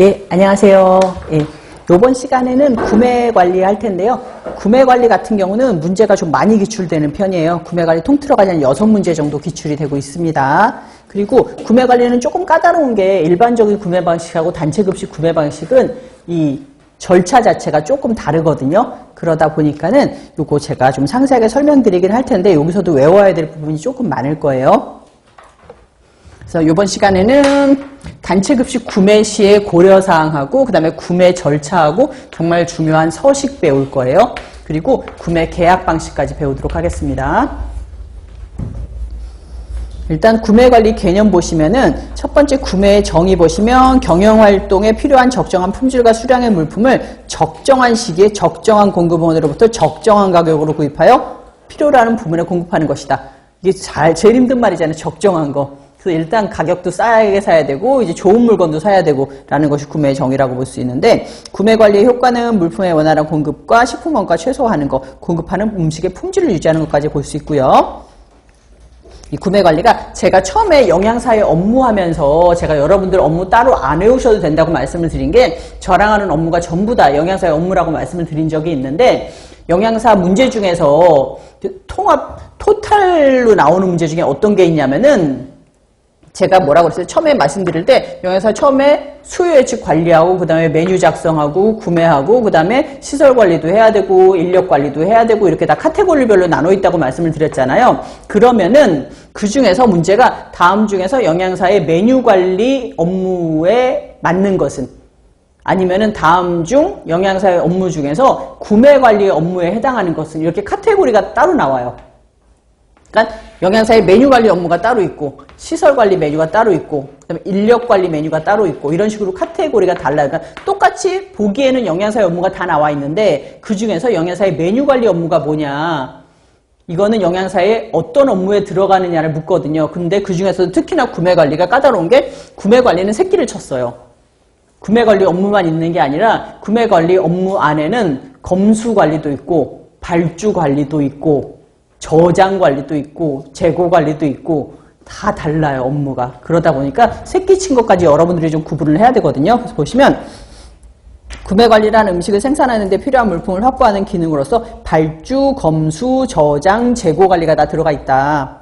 예, 안녕하세요. 예, 이번 시간에는 구매 관리 할 텐데요. 구매 관리 같은 경우는 문제가 좀 많이 기출되는 편이에요. 구매 관리 통틀어 가지고 6문제 정도 기출이 되고 있습니다. 그리고 구매 관리는 조금 까다로운 게 일반적인 구매 방식하고 단체급식 구매 방식은 이 절차 자체가 조금 다르거든요. 그러다 보니까는 요거 제가 좀 상세하게 설명드리긴 할 텐데 여기서도 외워야 될 부분이 조금 많을 거예요. 그래서 이번 시간에는 단체급식 구매 시의 고려사항하고 그 다음에 구매 절차하고 정말 중요한 서식 배울 거예요. 그리고 구매 계약 방식까지 배우도록 하겠습니다. 일단 구매관리 개념 보시면은 첫 번째 구매의 정의 보시면 경영활동에 필요한 적정한 품질과 수량의 물품을 적정한 시기에 적정한 공급원으로부터 적정한 가격으로 구입하여 필요로 하는 부문에 공급하는 것이다. 이게 제일 힘든 말이잖아요. 적정한 거. 그래서 일단 가격도 싸게 사야 되고 이제 좋은 물건도 사야 되고 라는 것이 구매의 정의라고 볼 수 있는데 구매 관리의 효과는 물품의 원활한 공급과 식품 원가 최소화하는 것, 공급하는 음식의 품질을 유지하는 것까지 볼 수 있고요. 이 구매 관리가 제가 처음에 영양사의 업무하면서 제가 여러분들 업무 따로 안 외우셔도 된다고 말씀을 드린 게 저랑 하는 업무가 전부 다 영양사의 업무라고 말씀을 드린 적이 있는데 영양사 문제 중에서 토탈로 나오는 문제 중에 어떤 게 있냐면은 제가 뭐라고 그랬어요? 처음에 말씀드릴 때 영양사 처음에 수요 예측 관리하고 그 다음에 메뉴 작성하고 구매하고 그 다음에 시설 관리도 해야 되고 인력 관리도 해야 되고 이렇게 다 카테고리별로 나눠 있다고 말씀을 드렸잖아요. 그러면은 그 중에서 문제가 다음 중에서 영양사의 메뉴 관리 업무에 맞는 것은 아니면은 다음 중 영양사의 업무 중에서 구매 관리 업무에 해당하는 것은 이렇게 카테고리가 따로 나와요. 그러니까 영양사의 메뉴 관리 업무가 따로 있고 시설 관리 메뉴가 따로 있고 그다음에 인력 관리 메뉴가 따로 있고 이런 식으로 카테고리가 달라요. 그러니까 똑같이 보기에는 영양사의 업무가 다 나와 있는데 그 중에서 영양사의 메뉴 관리 업무가 뭐냐 이거는 영양사의 어떤 업무에 들어가느냐를 묻거든요. 근데 그 중에서도 특히나 구매 관리가 까다로운 게 구매 관리는 새끼를 쳤어요. 구매 관리 업무만 있는 게 아니라 구매 관리 업무 안에는 검수 관리도 있고 발주 관리도 있고 저장 관리도 있고 재고 관리도 있고 다 달라요 업무가. 그러다 보니까 새끼 친 것까지 여러분들이 좀 구분을 해야 되거든요. 그래서 보시면 구매 관리라는 음식을 생산하는 데 필요한 물품을 확보하는 기능으로서 발주, 검수, 저장, 재고 관리가 다 들어가 있다.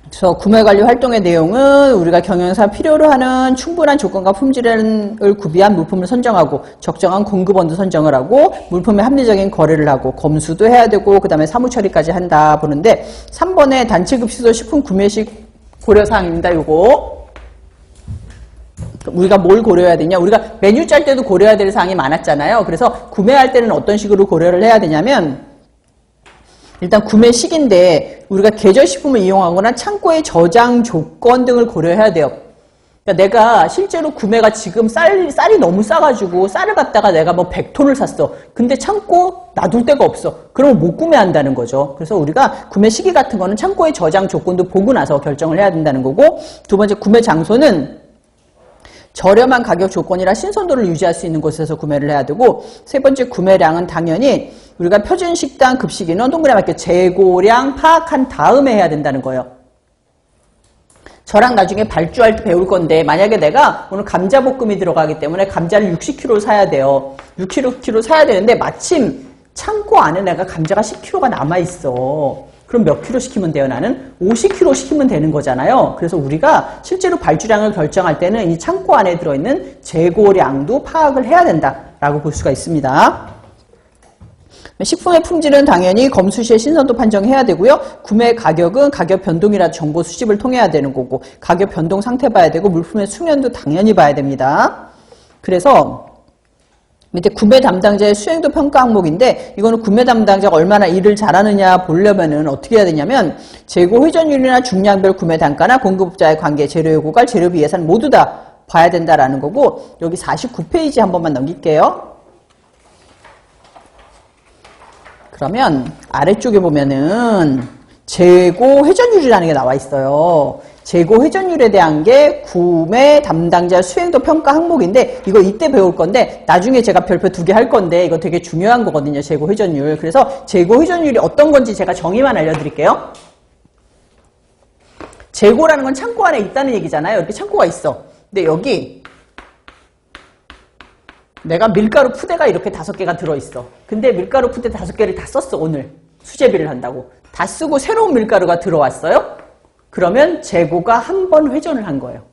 그래서 구매관리 활동의 내용은 우리가 경영사 필요로 하는 충분한 조건과 품질을 구비한 물품을 선정하고 적정한 공급원도 선정을 하고 물품의 합리적인 거래를 하고 검수도 해야 되고 그 다음에 사무처리까지 한다 보는데 3번에 단체급식소 식품 구매식 고려사항입니다. 요거 우리가 뭘 고려해야 되냐 우리가 메뉴 짤 때도 고려해야 될 사항이 많았잖아요. 그래서 구매할 때는 어떤 식으로 고려를 해야 되냐면 일단 구매 시기인데 우리가 계절식품을 이용하거나 창고의 저장 조건 등을 고려해야 돼요. 그러니까 내가 실제로 구매가 지금 쌀이 너무 싸가지고 쌀을 갖다가 내가 뭐 100톤을 샀어. 근데 창고 놔둘 데가 없어. 그러면 못 구매한다는 거죠. 그래서 우리가 구매 시기 같은 거는 창고의 저장 조건도 보고 나서 결정을 해야 된다는 거고 두 번째 구매 장소는 저렴한 가격 조건이라 신선도를 유지할 수 있는 곳에서 구매를 해야 되고 세 번째 구매량은 당연히 우리가 표준 식당 급식 인원 동그라미 맞게 재고량 파악한 다음에 해야 된다는 거예요. 저랑 나중에 발주할 때 배울 건데 만약에 내가 오늘 감자볶음이 들어가기 때문에 감자를 60kg 사야 돼요. 60kg 사야 되는데 마침 창고 안에 내가 감자가 10kg가 남아있어. 그럼 몇 킬로 시키면 돼요? 나는 50kg 시키면 되는 거잖아요. 그래서 우리가 실제로 발주량을 결정할 때는 이 창고 안에 들어있는 재고량도 파악을 해야 된다라고 볼 수가 있습니다. 식품의 품질은 당연히 검수 시에 신선도 판정해야 되고요. 구매 가격은 가격 변동이라도 정보 수집을 통해야 되는 거고 가격 변동 상태 봐야 되고 물품의 수면도 당연히 봐야 됩니다. 그래서 밑에 구매 담당자의 수행도 평가 항목인데 이거는 구매 담당자가 얼마나 일을 잘하느냐 보려면은 어떻게 해야 되냐면 재고 회전율이나 중량별 구매 단가나 공급자의 관계, 재료의 고갈, 재료비 예산 모두 다 봐야 된다라는 거고 여기 49페이지 한 번만 넘길게요. 그러면 아래쪽에 보면은 재고 회전율이라는 게 나와 있어요. 재고 회전율에 대한 게 구매 담당자 수행도 평가 항목인데 이거 이때 배울 건데 나중에 제가 별표 2개 할 건데 이거 되게 중요한 거거든요. 재고 회전율. 그래서 재고 회전율이 어떤 건지 제가 정의만 알려드릴게요. 재고라는 건 창고 안에 있다는 얘기잖아요. 이렇게 창고가 있어. 근데 여기 내가 밀가루 푸대가 이렇게 5개가 들어있어. 근데 밀가루 푸대 5개를 다 썼어, 오늘. 수제비를 한다고. 다 쓰고 새로운 밀가루가 들어왔어요? 그러면 재고가 한 번 회전을 한 거예요.